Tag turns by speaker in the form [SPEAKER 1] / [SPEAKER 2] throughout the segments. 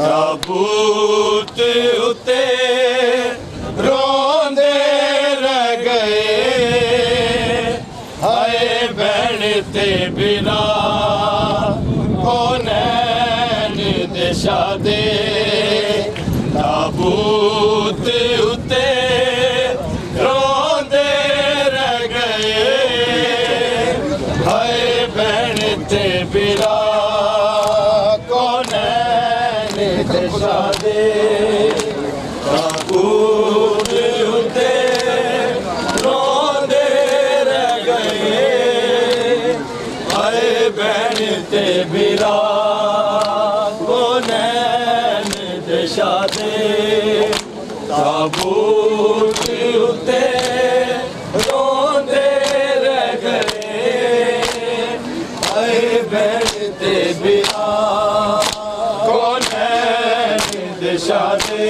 [SPEAKER 1] ताबूत उते रोंदे रह गए, हाय भैन ते बिना कौनैन दिशा दे। ताबूत उते रोंदे रह गए, हाय भैन ते बिना ताबूत उते रोंदे रह गए, हाय भैन ते बिना कौनैन दिशा दे। ताबूत उते रोंदे रह गए, हाय भैन ते बिना दिशा दे।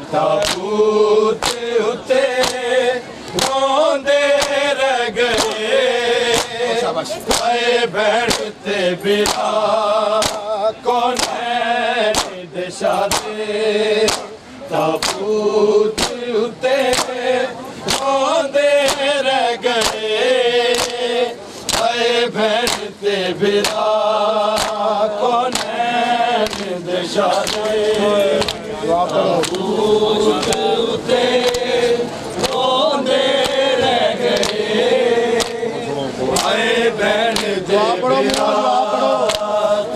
[SPEAKER 1] ताबूत उते रोंदे रह गए, हाय भैन ते बिना कौनैन दिशा दे। ताबूत उते रोंदे रह गए, हाय भैन ते बिना कौनैन दिशा दे। ताबूत उते रोंदे रह गए, हाय भैन ते बिना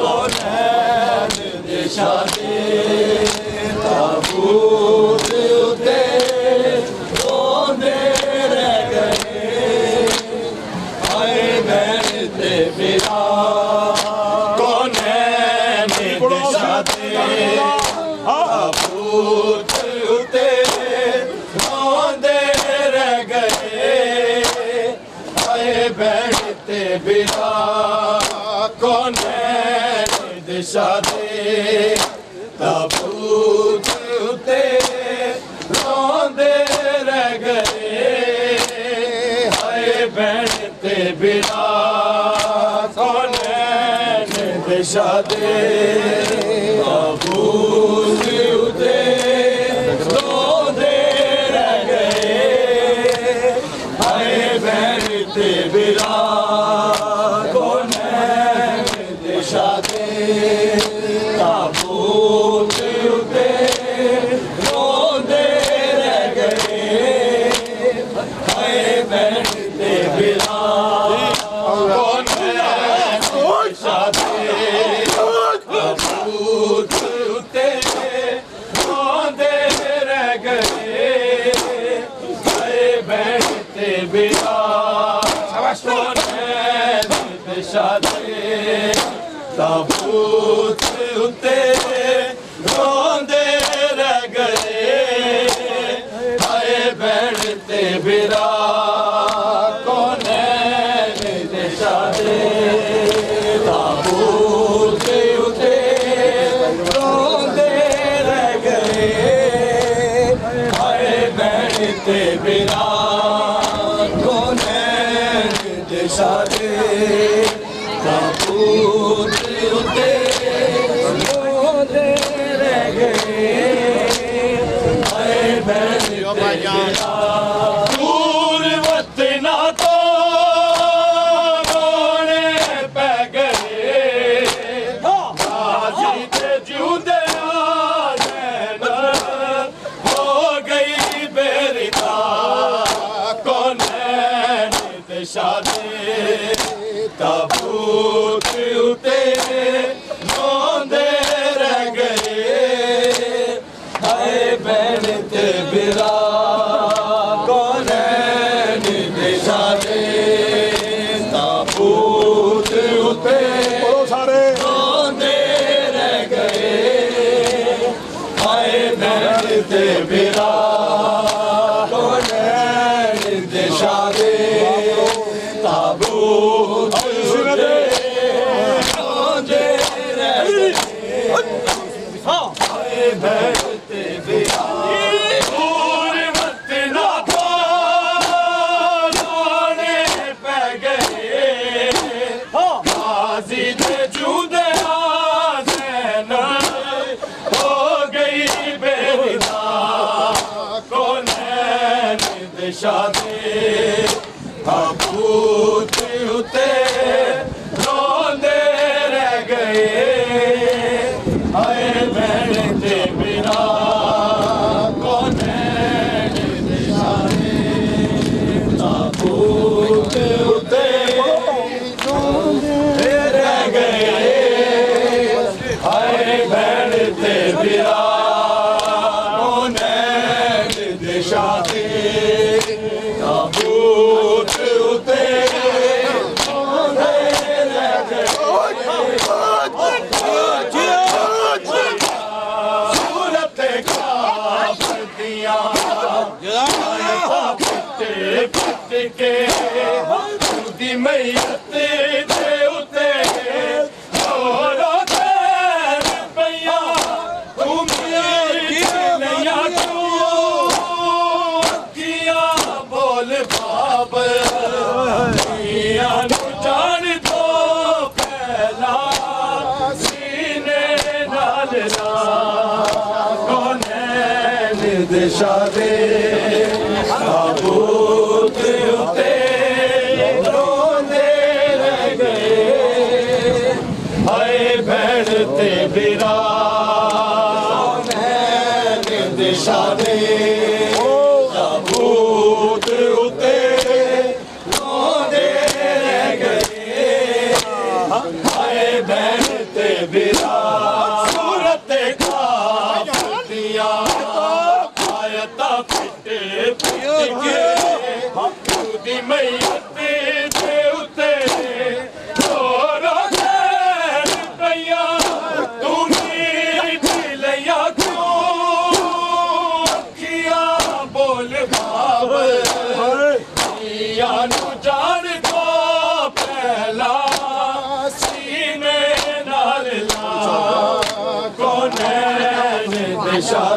[SPEAKER 1] कौनैन दिशा दे। ताबूत उते रोंदे रह गए, हाय भैन ते बिना कौनैन दिशा दे। ताबूत उते रोंदे रह गए, बिरा कौन दिशा दे ताबूत उते रोंदे रह गए हाय भैन ते बिरा कौन दिशा दे ताबूत उते रोंदे रह गए हाय भैन ते बिरा कौन दिशा दे ताबूत उते रोंदे रह गए हाय भैन ते बिरा कौन दिशा दे ताबूत उते रोंदे रह गए हाय भैन ते बिरा कौन दिशा दे ताबूत उते रोंदे रह गए हाय भैन ते बिरा कौन दिशा दे ताबूत उते रोंदे रह गए हाय भैन ते बिरा कौन दिशा दे ताबूत उते रोंदे रह गए हाय भैन ते बिरा दूर वतना तो रोने पै गए गाजी ते जूदे नैन हो गई बेरिता कौन दिशा दे ताबूत उते रोंदे रह गए हाय भैन ते बिरा कौन दिशा दे ताबूत उते रोंदे रह गए हाय भैन ते बिरा कौन दिशा दे ताबूत उते रोंदे रह गए हाय भैन ते बिरा दूर वतना तो रोने पै गए गाजी ते जूदे नैन हो गई बेरिदा कौन दिशा दे ताबूत उते रोंदे रह गए हाय भैन ते बिरा कौन दिशा दे ताबूत उते रोंदे रह गए हाय भैन ते बिरा कौन दिशा दे ताबूत उते रोंदे रह गए सूरत काफ दिया पिट के दी मैयत दे उते रो तेर पैया तू मेरी नैया क्यों किया बोल बाब जान तो पहला सीने नाल कौन दिशा दे ताबूत उते रोंदे रह गए हाय भैन ते बिरा कौन दिशा दे ताबूत उते रोंदे रह गए हाय भैन ते बिरा सूरत काफ दिया आयता पिट के दी मैयत दे उते रो तेर पैया तू मेरी लैया क्यों किया बोल बाब जान तो पहला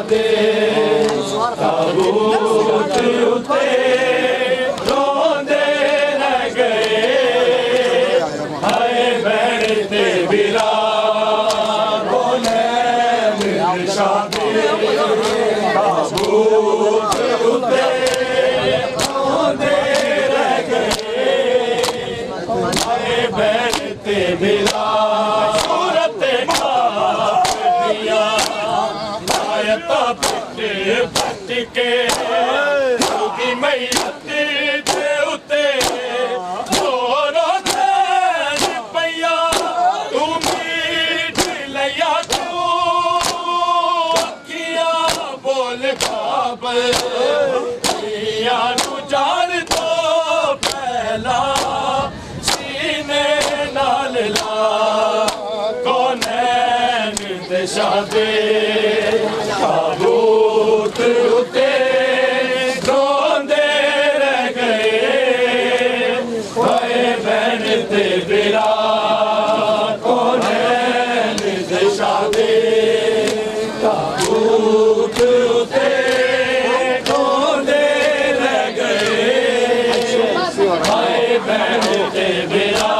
[SPEAKER 1] दे ताबूत उते रोंदे रह गए हाय भैन ते बिरा बोले शादी ताबूत उते रोंदे रह गए हाय भैन ते बिरा सूरत का दिया आयता पिटे पट के होगी मैयत दे उते जोरो तेज पैया तू मीठ लिया तू अखियां बोल बाबल पिया नू जान तो पहला सीने नाल ला कौनैन दे शादे ताबूत उते रोंदे रह गए हाय भैन ते बिरा कौनैन दे शादे ताबूत उते रोंदे रह गए हाय भैन ते बिरा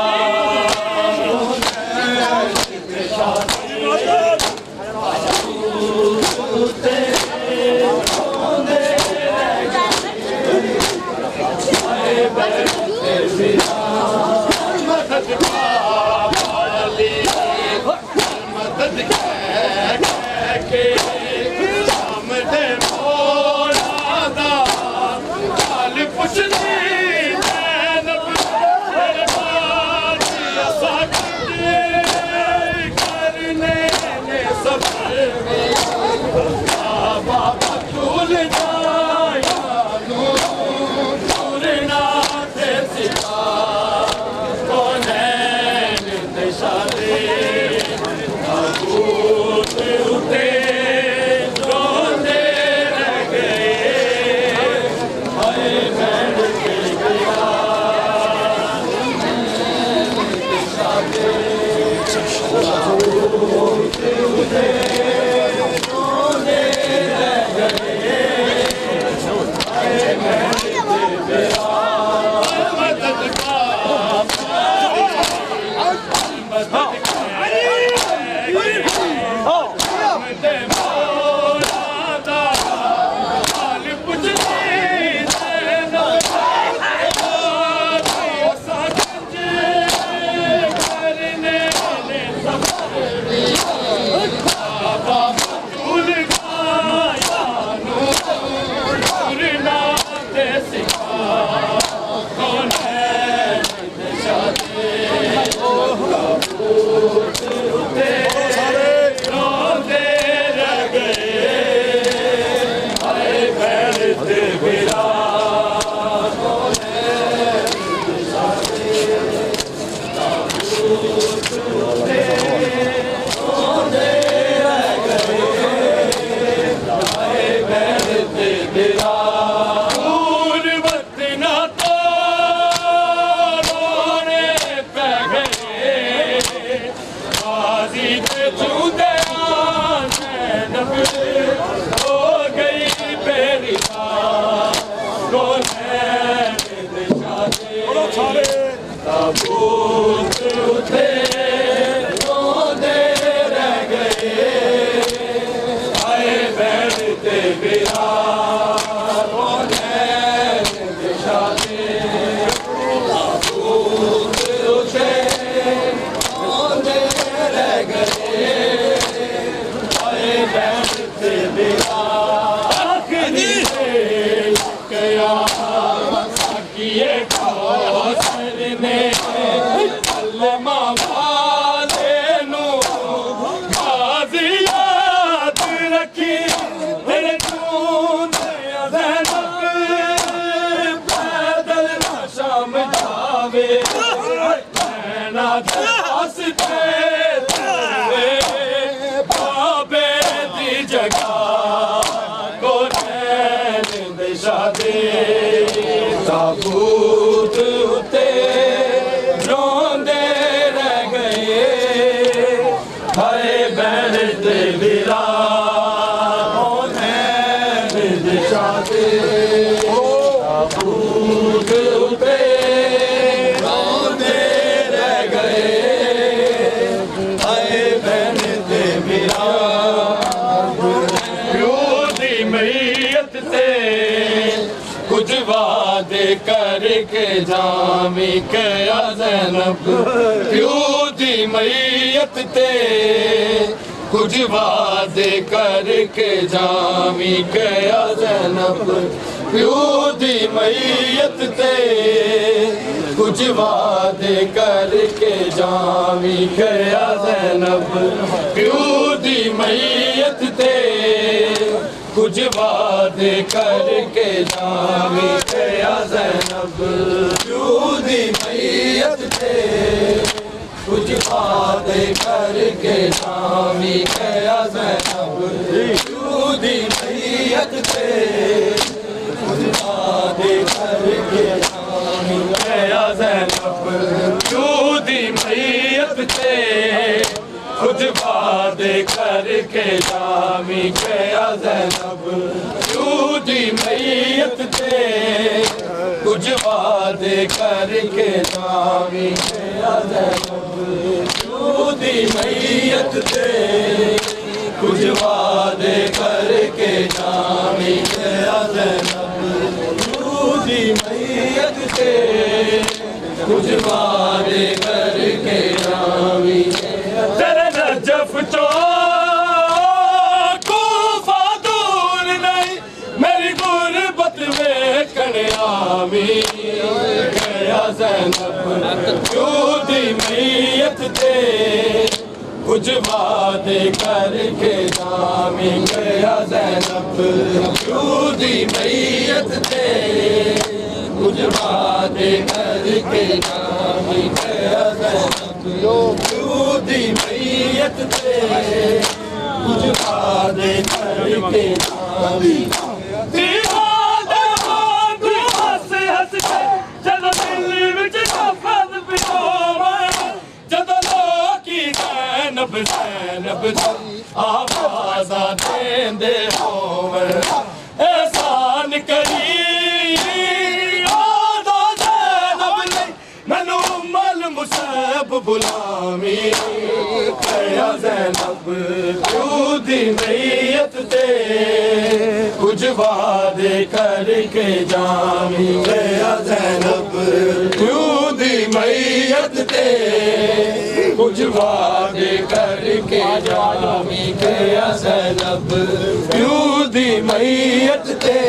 [SPEAKER 1] ताबूत उते रोंदे रह गए हाय भैन ते बिरा कौनैन दे शादे ताबूत उते रोंदे रह गए हाय भैन ते बिरा आखिरी कयामत किए कौसर ने अल्लामा वाले नू याद रखी तेरे चूंदे ज़ैनब पैदल ना शाम जावे नैना दे वास्ते बाबे दी जगह कौनैन दे शादे ताबूत उते रोंदे रह गए हाय भैन ते बिरा करके जामी कया ज़ैनब प्यो दी मैयत ते कुछ वादे करके जामी कया ज़ैनब प्यो दी मैयत ते कुछ वादे करके जामी कया ज़ैनब प्यो दी मैयत ते कुछ वादे करके जामी कया ज़ैनब प्यो दी मैयत ते कुछ वादे करके जामी कया ज़ैनब प्यो दी मैयत ते कुछ वादे करके जामी कया ज़ैनब प्यो दी मैयत ते कुछ वादे करके जामी कया ज़ैनब प्यो दी मैयत ते कुछ वादे करके जामी कया ज़ैनब प्यो दी मैयत ते कुछ वादे करके जामी कया ज़ैनब प्यो दी मैयत ते कुछ वादे करके जामी नजफ चो कूफा दूर नहीं मेरी गुरबत में कन्यामी कया ज़ैनब प्यो दी मैयत ते कुछ वादे करके जामी कया ज़ैनब प्यो दी मैयत ते कुछ वादे करके जामी कया ज़ैनब प्यो दी मैयत ते कुछ वादे करके जामी दीवाने वांगू हस हस के जदों दिल विच नफरत पिरोवे जदों लोकी ज़ैनब ज़ैनब दी आवाज़ां देंदे होवन एहसान करी मुसैब बुलामी कया ज़ैनब प्यो दी मैयत ते कुछ वादे करके जामी कया ज़ैनब प्यो दी मैयत ते कुछ वादे करके जामी कया ज़ैनब प्यो दी मैयत ते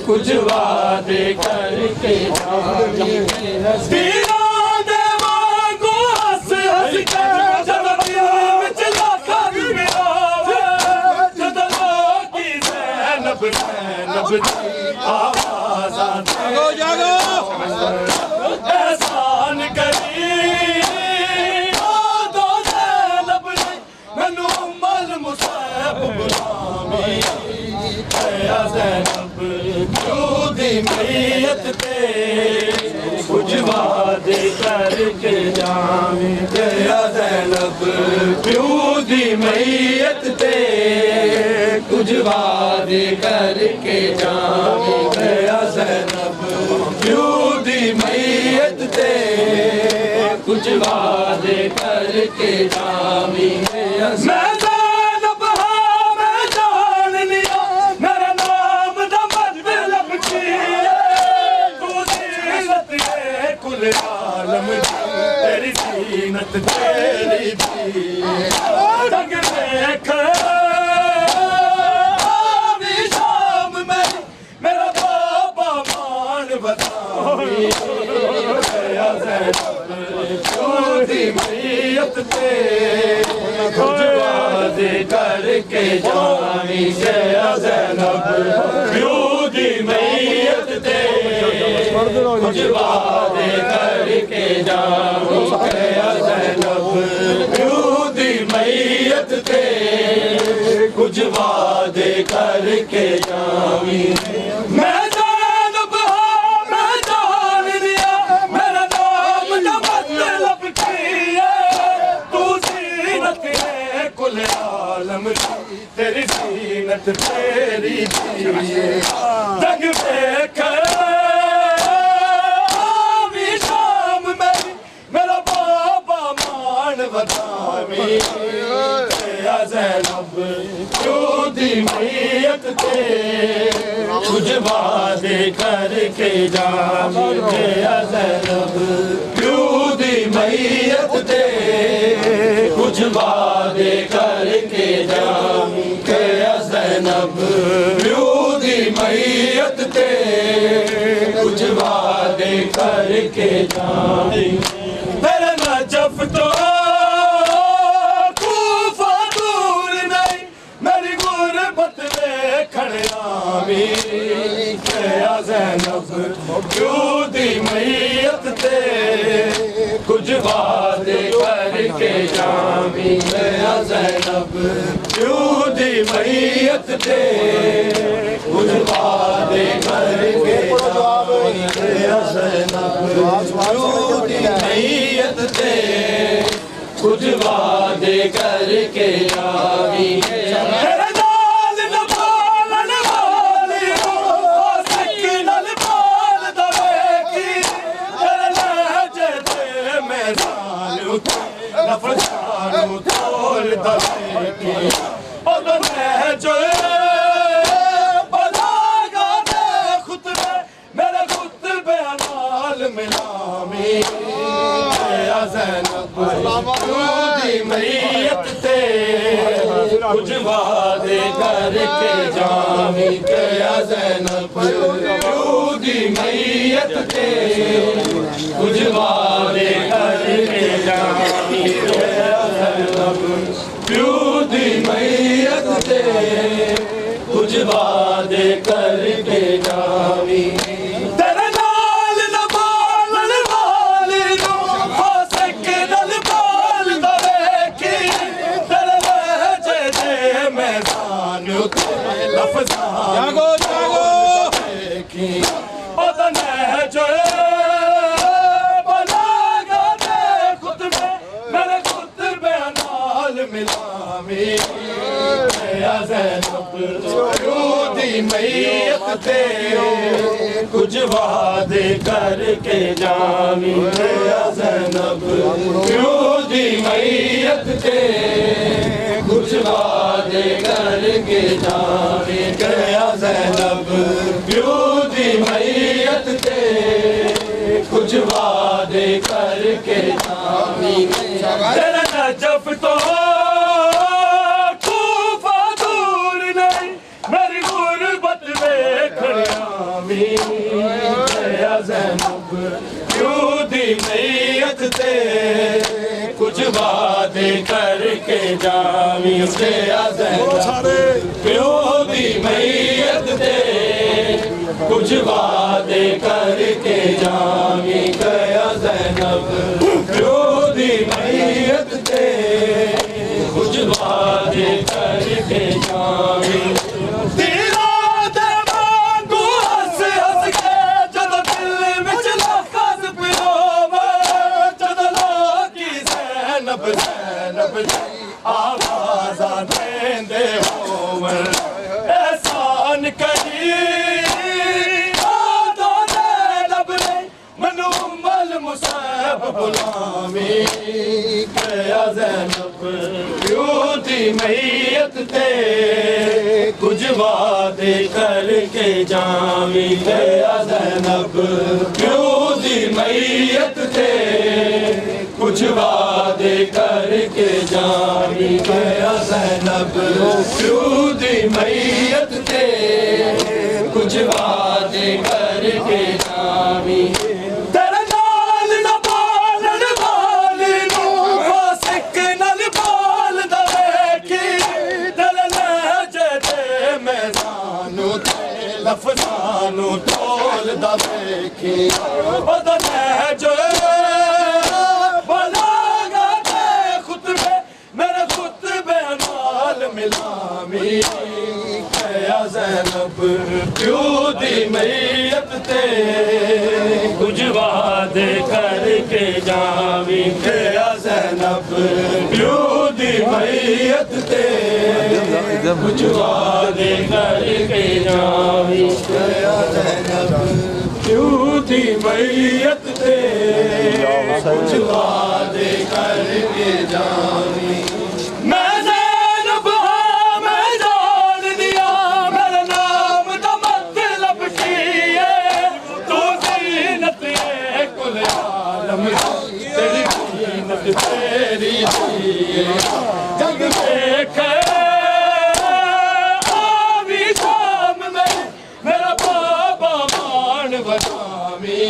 [SPEAKER 1] कुछ वादे करके जामी कया आवाज़ां जागो एहसान करी दो ज़ैनब मैनू मल मुसैब बुलामी कया ज़ैनब प्यो दी मैयत ते कुछ वादे करके जामी कया ज़ैनब प्यो दी मैयत ते कुछ वादे करके जामी कया ज़ैनब प्यो दी मैयत ते कुछ वादे करके जामी कया ज़ैनब मैं जान लिया मेरा नाम दा मतलब की तू ज़ीनत है कुल आलम तेरी ज़ीनत तेरी दी जग देख कया ज़ैनब प्यो दी मैयत ते कुछ वादे करके जामी कया ज़ैनब प्यो दी मैयत ते कुछ वादे करके जामी कया ज़ैनब प्यो दी मैयत ते कुछ वादे करके जामी मैं तेरी ज़ीनत तेरी जग देख शाम में मेरा बाबा मान बतावी कया ज़ैनब प्यो दी मैयत ते कुछ वादे करके जावी गया ज़ैनब प्यू दी मैयत ते कुछ वादे करके जावी गया ज़ैनब प्यू दी मैयत ते कुछ वादे करके जावी तेरे नजफ तो कूफा दूर नहीं मेरी गुरबत में खड़ियावी गया ज़ैनब प्यू दी मैयत ते कुछ वादे करके जावी गया ज़ैनब प्यू दी मैयत ते कुछ वादे करके जावी गया ज़ैनब प्यू दी मैयत ते कुछ वादे करके जावी तेरे नाल न बोलन वाली ओ सकनल बोल दवे की तेरे लहजे ते मैं सालू लफज़ानू तोल दवे की ओ तो लहजे बलागा दे खुतबे मेरे खुतबे नाल मिलामी गया ज़ैनब प्यू दी मैयत ते कुछ वादे करके जावी गया ज़ैनब प्यू दी मैयत ते कुछ वादे करके जावी गया ज़ैनब प्यू दी मैयत ते कुछ वादे करके जावी तेरे नाल न बोलन वाली नो हो सकनल बोल दवे की तेरे लहजे ते मैं सानू लफज़ानू की ओ तो लहजे बलागा दे खुतबे मेरे खुतबे नाल मिलावी गया ज़ैनब प्यू दी मैयत ते कुछ वादे करके जावी गया ज़ैनब प्यू दी मैयत ते कुछ वादे करके जावी गया ज़ैनब प्यू दी मैयत ते कुछ वादे करके जावी तेरा नजफ तो कूफा दूर नहीं मेरी गुरबत में खड़ियावी गया ज़ैनब प्यू दी मैयत ते कुछ वादे करके जावी गया ज़ैनब प्यू दी मैयत ते कुछ वादे करके जावी गया ज़ैनब प्यू दी मैयत ते कुछ वादे करके जावी तेरा दे मांगू हंस हंस के जदों दिल विच लफ्ज़ पिरोवे जदों लोकी ज़ैनब ज़ैनब आवाज़ां देंदे होवन एहसान करी मुसाब बुलावी गया ज़ैनब प्यू दी मैयत ते कुछ वादे करके जावी गया ज़ैनब प्यू दी मैयत ते कुछ वादे करके जावी गया ज़ैनब प्यू दी मैयत ते कुछ वादे करके जावी लफज़ानू तोल दवे की ओ तो लहजे बलागा दे खुतबे मेरे खुतबे नाल मिलावी गया ज़ैनब प्यू दी मैयत ते कुछ वादे करके जावी गया ज़ैनब प्यू दी मैयत ते कुछ वादे करके जावी गया ज़ैनब प्यू दी मैयत ते कुछ वादे करके जावी मैं ज़ैनब हाँ मैं जान दिया मेरे नाम दा मतलब जग देखे आवी शाम में मेरा बाबा मान बनावी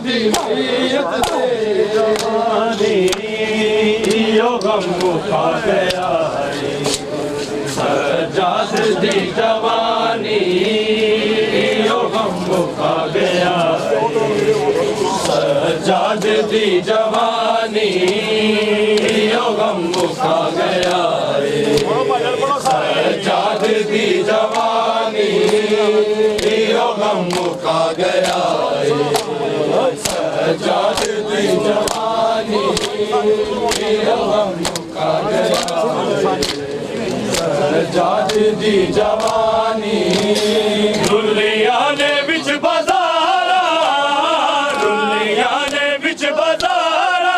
[SPEAKER 1] दी नीयत से जवानी यो गम खा गया सजाद दी जवानी यो गम खा गया सजाद दी जवानी यो गम खा गया सजाद दी जवानी यो गम खा गया सजाद दी जवानी यो गम खा गया सजाद दी जवानी रुलिया ने बिच बाजारा रुलिया ने बिच बाजारा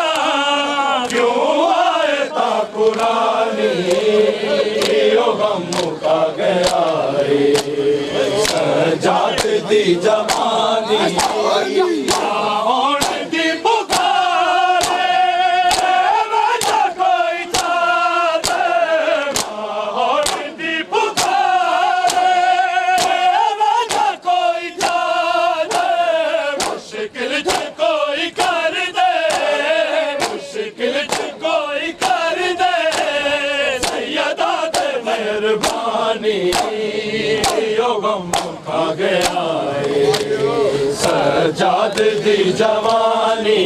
[SPEAKER 1] क्यों आए ता कुरानी यो गम मुका गया सजाद दी जवानी यो गम खा गया सजाद दी जवानी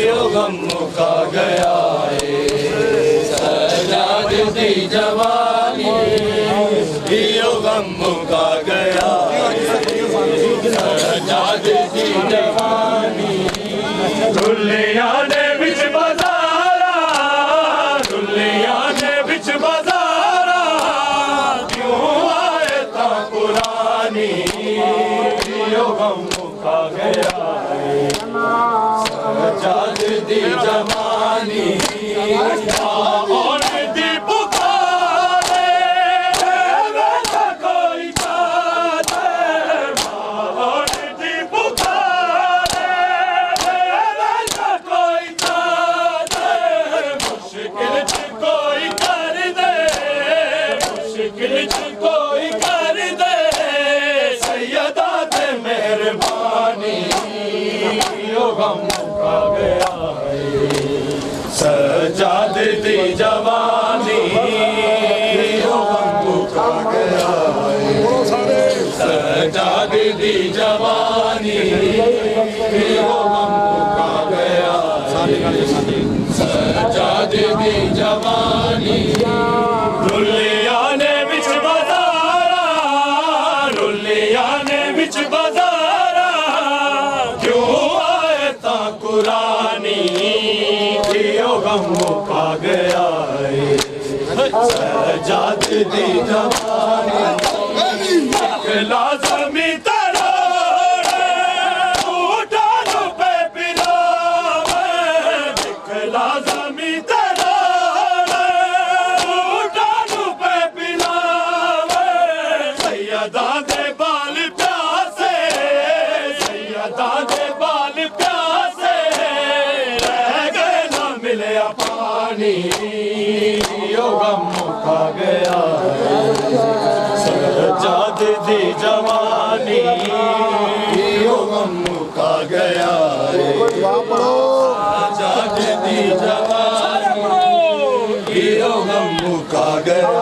[SPEAKER 1] यो गम खा गया सजाद दी जवानी यो गम खा गया सजाद दी जवानी रुलिया ने बिच बाजारा रुलिया ने बिच बाजारा यो गम खा गया सजाद दी जवानी और दी पुकारे वैसा कोई चाहते और दी पुकारे वैसा कोई चाहते मुश्किल कोई कर दे मुश्किल कोई कर दे मेहरबानी यो गम खा गया सजाद दी जवानी यो गम खा गया सजाद दी जवानी यो गम खा गया सजाद दी जवानी रुलिया ने बिच बाजारा रुलिया ने बिच बाजारा क्यों आए ता कुरानी यो गम खा गया सजाद दी जवानी लाज़मी तरोड़े उठानो पे पिलावे लाज़मी तरोड़े उठानो पे पिलावे सैयदा दे बाल प्यासे सैयदा दे बाल प्यासे रह गए ना मिले पानी यो गम खा गया सजाद दी जवानी यो गम खा गया सजाद दी जवानी यो गम खा गया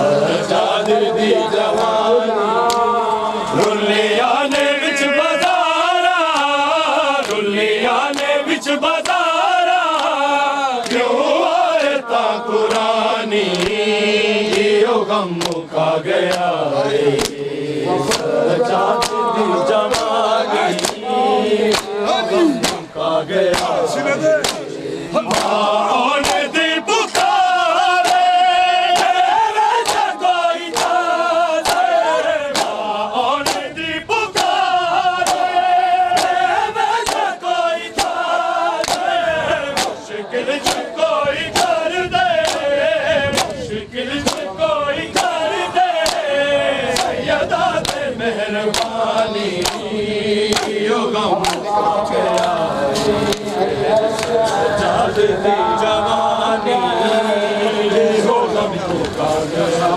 [SPEAKER 1] सजाद दी जवानी रुलिया ने बिच बाजारा रुलिया ने बिच बाजारा क्यों आए ता कुरानी यो गम खा गया सजाद दी जवानी यो गम खा गया और दी पुकारे वैसा कोई चाहते और दी पुकारे वैसा कोई चाहते मुश्किल कोई कर दे मुश्किल कोई कर दे सैयदा दे मेहरबानी यो गम खा गया दी जवानी हो गम मुका गया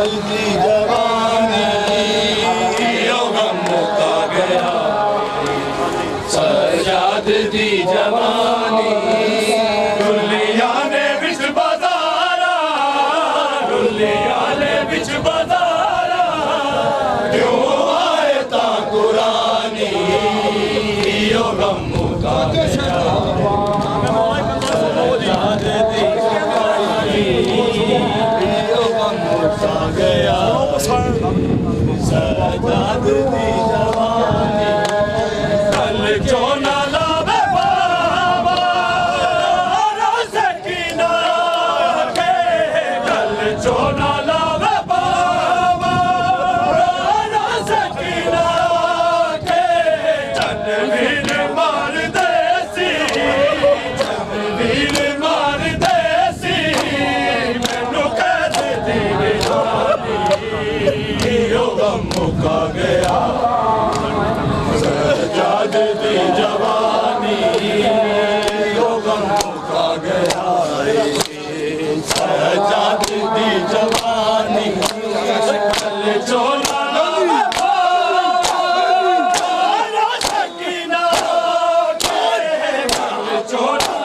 [SPEAKER 1] दी जवानी हो गम मुका गया सजाद दी जवानी दुल्लिया ने बिच बाजारा दुल्लिया ने बिच बाजारा क्यों आए ता कुरानी यो गम मुका गया सजाद दी जवानी यो गम मुका गया सजाद दी जवानी कल जो ना लावे बाबा सकीना के कल जो ना लावे बाबा सकीना के चंदवीर मार देसी चंदवीर मार देसी मैनू कह दी यो गम मुका गया सजाद दी जवानी यो गम मुका गया सजाद दी जवानी कल जो ना सकीना के कल जो ना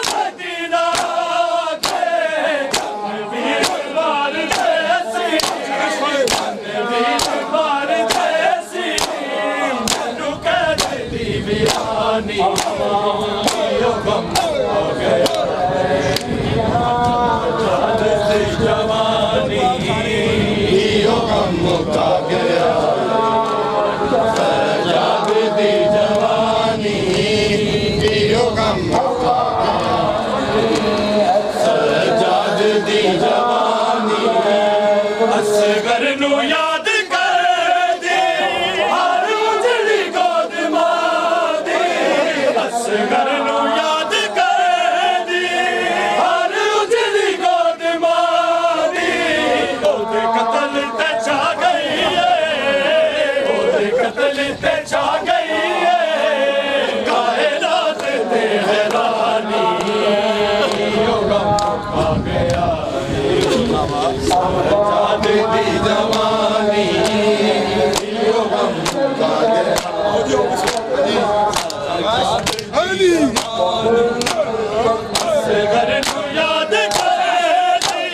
[SPEAKER 1] सकीना के वीर मार देसी वीर मार देसी मैनू कह दी वीरानी यो गम मुका गया सजाद दी जवानी यो गम मुका गया सजाद दी जवानी यो गम मुका गया सजाद दी जवानी असगर नू याद कर दे हर उजड़ी गोद मां दे असगर नू याद कर दे हर उजड़ी गोद मां दे ओदे कत्ल ते छा गई है ओदे कत्ल ते छा गई है कायनात ते हैरानी यो गम मुका गया सजाद दी जवानी यो गम मुका गया असगर नू याद कर दी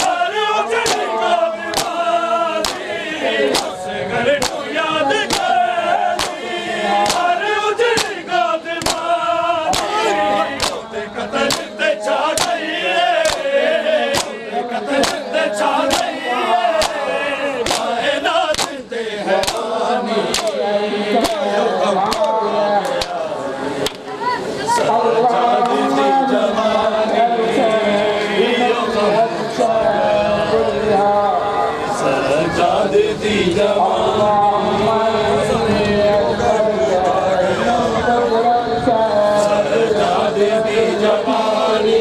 [SPEAKER 1] हर उजड़ी गोद मां दी असगर नू याद कर दी हर उजड़ी गोद मां दी ओदे कत्ल ते छा गई है ओदे कत्ल ते छा गई है कायनात ते हैरानी यो गम मुका गया सजाद दी जवानी यो गम मुका गया सजाद दी जवानी यो गम मुका गया सजाद दी जवानी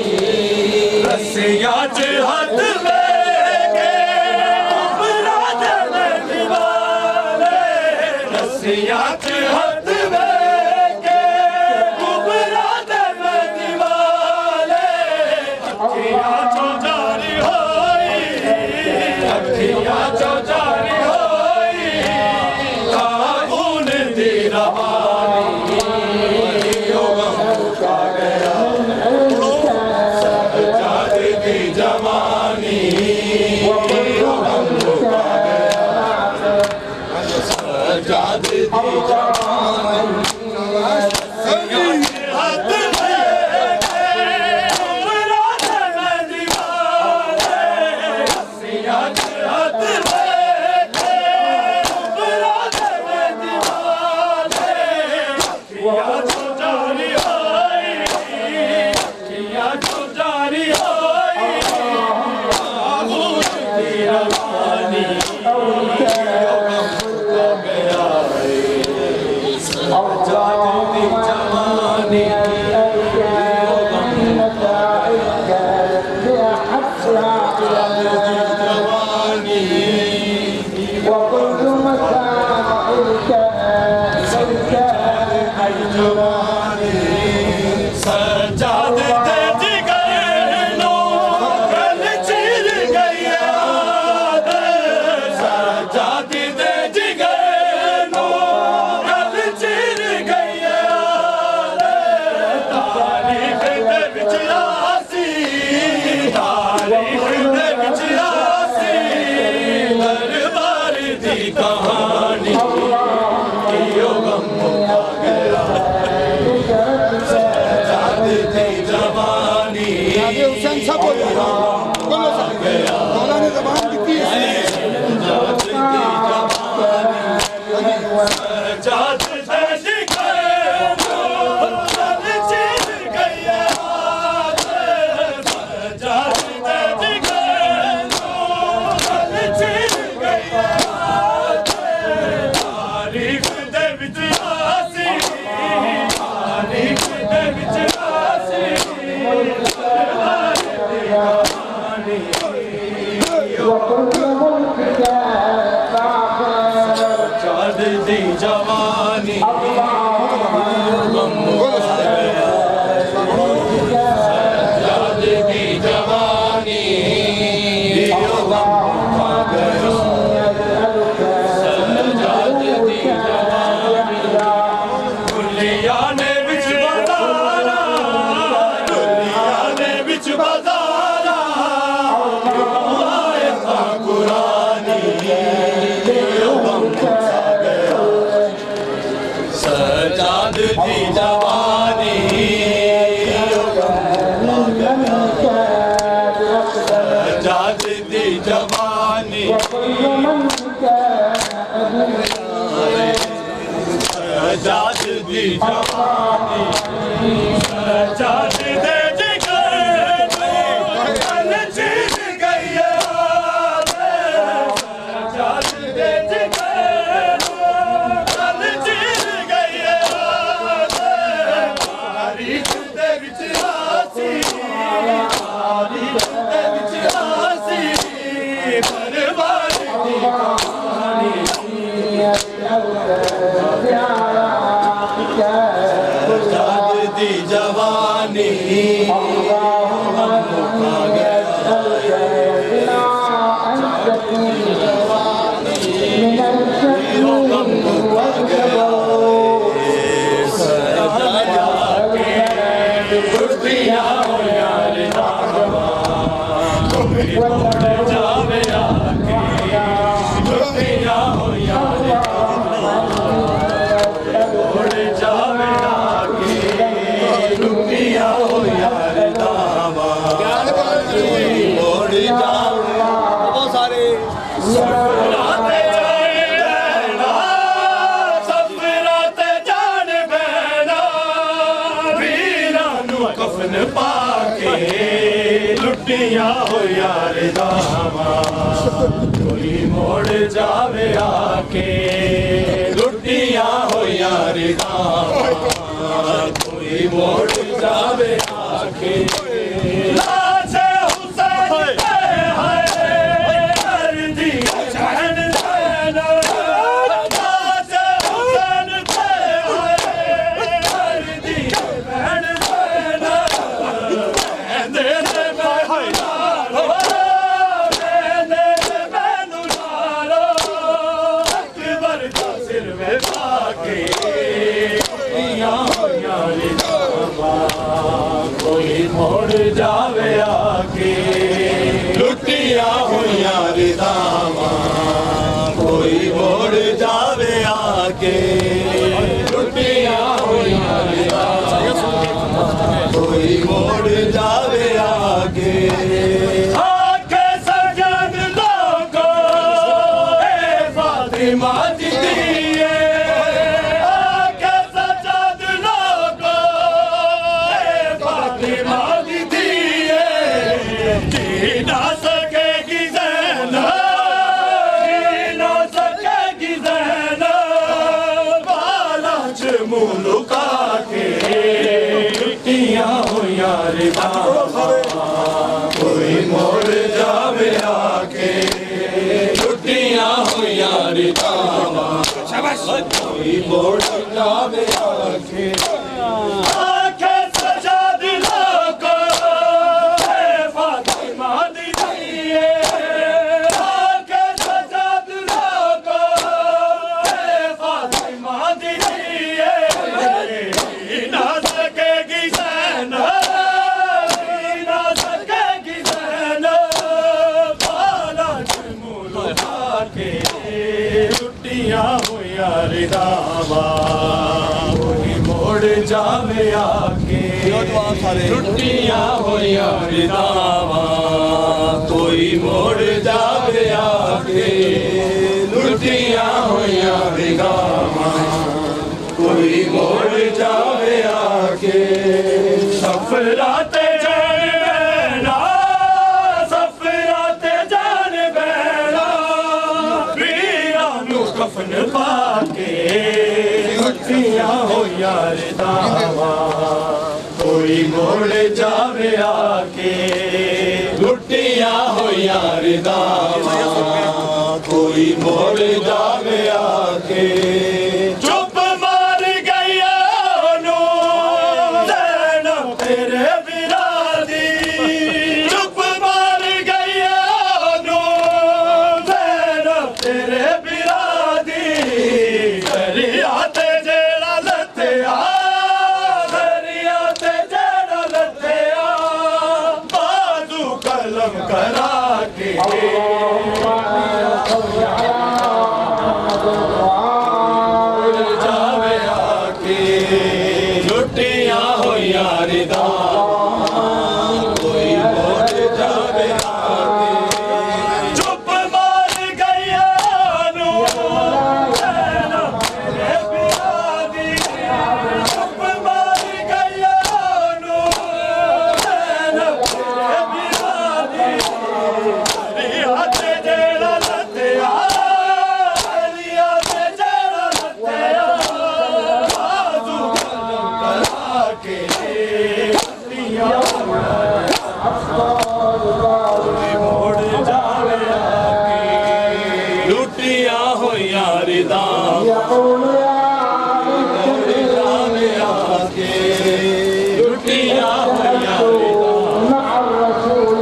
[SPEAKER 1] रस्सियां च हाथ लेके बरात में दीवाने रस्सियां च हाथ लेके बरात में दीवाने अखियां चो जारी होई अखियां चो जारी होई काबूल दी रवानी यो गम मुका गया सजाद दी जवानी यो गम मुका गया सजाद दी जवानी हाथ लेके बरात में दीवाने रस्सियां च हाथ लेके बरात में दीवाने अखियां चो जारी होई अखियां चो जारी होई काबूल दी रवानी यो गम मुका गया सजाद दी जवानी यो गम मुका गया सजाद दी जवानी दी कहानी यो गम मुका गया सजाद दी जवानी
[SPEAKER 2] हुसैन साहब बोलो गया मौलाना जबान लिखी है
[SPEAKER 1] सजाद दी जवानी सजाद दी जवानी सजाद दी जवानी सजाद दी जवानी दुनिया ने बिच बाजारा दुनिया ने बिच बाजारा आए था कुरानी सजाद दी जवानी सजाद दी जवानी सजाद दी जवानी सजाद दे जिगर कल चीज गई सजाद दे जिगर कल चीज गई तारीख दे विच आसी तारीख दे विच आसी परवार दी कहानी सजाद दी जवानी मुका गया जावे आके दुनिया हो यार उड़ जावे आके दुनिया हो यार दामा उड़ जावे बहुत सारे सफराते जान बैना वीरा नू कफन पाके लुटिया हो यार दामा कोई मोड़ जावे आके लुटिया हो यार दामा कोई मोड़ जावे आके लाशे हुसैन पे है कर दी जान देना लाशे हुसैन पे है कर दी जान देना कोई मोड़ जावे आके लुटिया हुइया दामा कोई मोड़ जावे आके लुटिया हुइया दामा कोई मोड़ जावे आके आके सजन लोगो ए फातिमा दी लुका के लुटिया हो यार कोई मोड़ जावे आके लुटिया हो यार कोई मोड़ जावे आके आके सजाद लोगो ए फातिमा दी आके सजाद लोगो ए फातिमा दी टुटिया होया रिदावा कोई मोड़ जावे आके टुटिया होया रिदावा कोई मोड़ जावे आके टुटिया होया रिदावा कोई मोड़ जावे आके सफराते जान बैना सफराते जान बैना वीरा नू कफन पाके टुटिया हो यार दावा कोई मोड़ जावे आके टुटिया हो यार दावा कोई मोड़ जावे आके चुप मार गया नो ज़ैनब तेरे बिरादी चुप मार गया नो ज़ैनब तेरे बिरादी दरिया ते जेड़ा लत्या दरिया ते जेड़ा लत्या बाजू कलम करा के जावे आके लुटिया हो यारी दा कोई मोड़ जावे आके चुप मार गया नो ज़ैनब तेरे बिरादी चुप मार गया नो ज़ैनब तेरे बिरादी दरिया ते जेड़ा लत्या दरिया ते जेड़ा लत्या बाजू कलम करा के टुटिया मोड़ जावे आके लुटिया हो यारी दा मोड़ जावे आके लुटिया हो यारी दा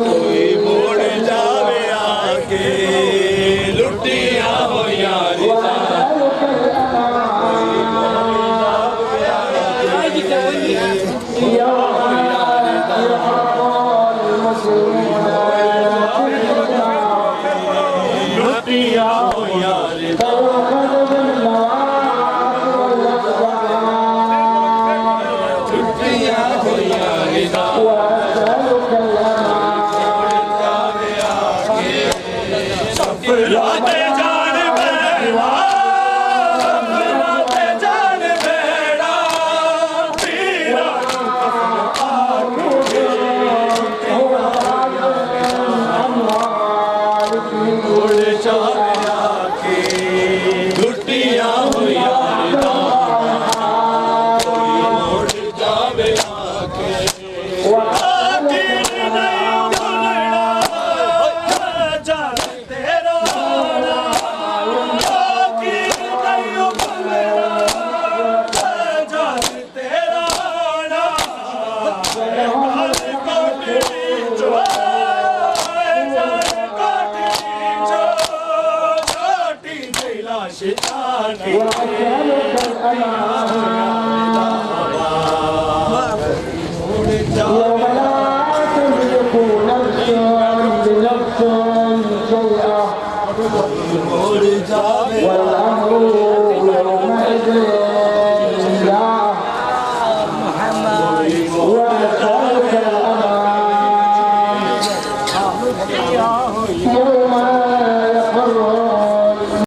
[SPEAKER 1] कोई मोड़ जावे आके लुटिया हो यारी दा लुटिया हो यारी दा लुटिया हो यारी दा सफराते जान बैना सफराते जान बैना वीरा मोड़ जावे आके लुटिया हो यारी दा कोई मोड़ जावे आके आखिर नहीं भूलना जान तेरा ना आखिर नहीं भूलना जान तेरा ना जान कोटली जो जान कोटली जो छोटी दिला शितानी मोड़ जावे मोड़ जावे मोड़ जावे